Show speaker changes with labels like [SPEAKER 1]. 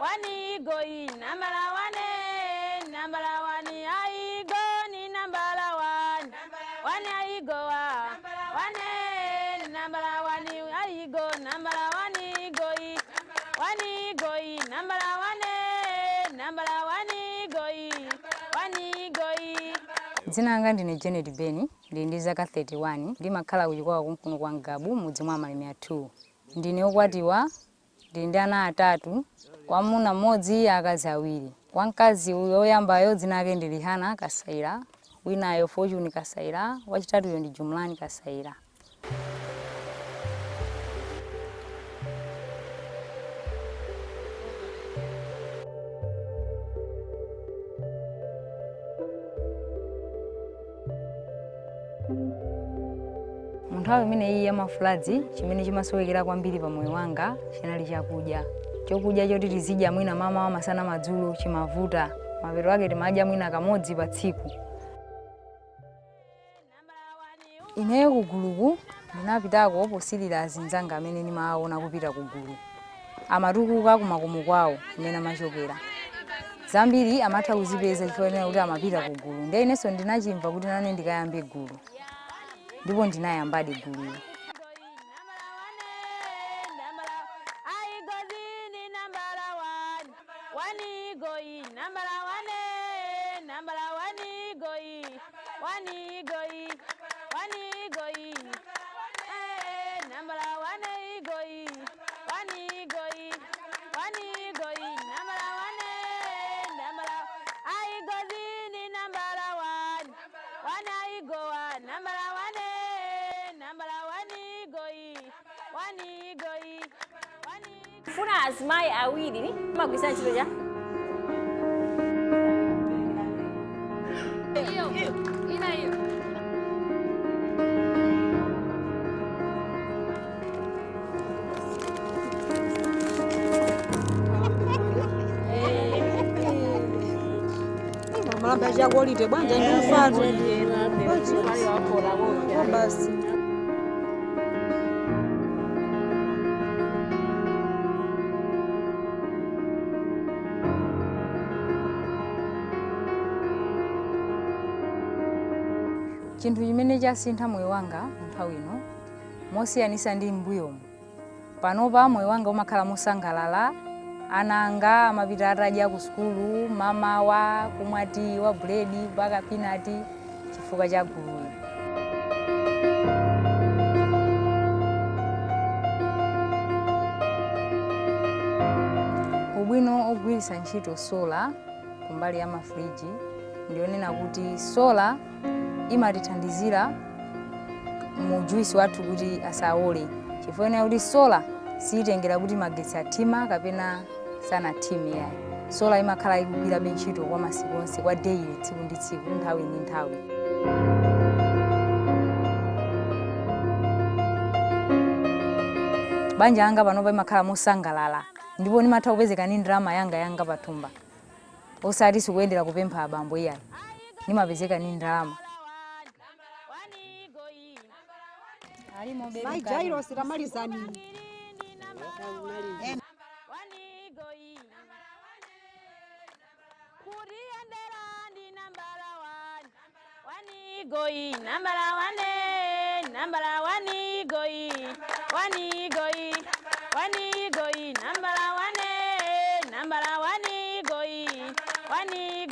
[SPEAKER 1] wani goi nambala wane nambala wani ai go ni nambala wan wani ai go wane nambala wani ai go nambala wani goi nambala wane nambala wani goi.
[SPEAKER 2] Dzina langa ndine Janet Beni, ndi zaka 31, ndimakhala kuchikoka kumkuno kwa Ngabu mudzi mwa Malimi 2. Ndine okwatiwa, ndi ana 3, wamuna mmodzi akazi awiri. Wamkazi woyambayo dzina lake ndi Lihana Kasaira, winayo Fortune Kasaira, wachitatuyo ndi Jumlani Kasaira. Munthawi imene ya mafulazi chimene chimasowekera kwambiri pa moyo wanga chinali chakudya. Chokudya choti tizidya mwina mama masana madzulo chimavuta. Mapeto ake timadya mwina kamodzi pa tsiku. Ineyo kuguluku ndinapitako posilira azinzanga amene ndimaona kupita kugulu. Amatukuka kumakomo kwawo imene amachokera. Zambiri amatha kuzipeza chifukwa kuti amapita kugulu. Ndiye inenso ndinachimva kuti nane ndikayambe gulu. Ndipo ndinayambadi gulu.
[SPEAKER 3] Funa azimai awiri magwisa ntchito cha iyo
[SPEAKER 4] Malamba chakolite bwanja ndifatu basi.
[SPEAKER 2] Chinthu chimene chasintha moyo wanga nthawi ino mosiyanisa ndi mbuyomu. Panopa moyo wanga umakhala mosangalala, ana anga amapita atadya ku sukulu, mama wa kumwati wa buledi mpaka pinati chifukwa cha gulu. Ubwino ogwiritsa ntchito sola kumbali ya mafriji ndionena kuti sola imatithandizira mu juisi wathu kuti asaole. Chifukwa kuti sola siitengera kuti magetsi athima kapena sanathime yayi. Sola imakhala ikugwira ntchito kwa masiku onse kwa daily tsiku ndi tsiku nthawi ndi nthawi. Banja anga panopa imakhala mosangalala ndipo ndimatha kupezeka ndi ndalama yanga pathumba. Osati sikuyendera kupempha abambo iyayi. Nimapezeka ndi ndalama.
[SPEAKER 4] Mai Jairo sitamalizani.
[SPEAKER 1] Goi nambala wane nambala wani goi wani goi nambala wane nambala wani goi wani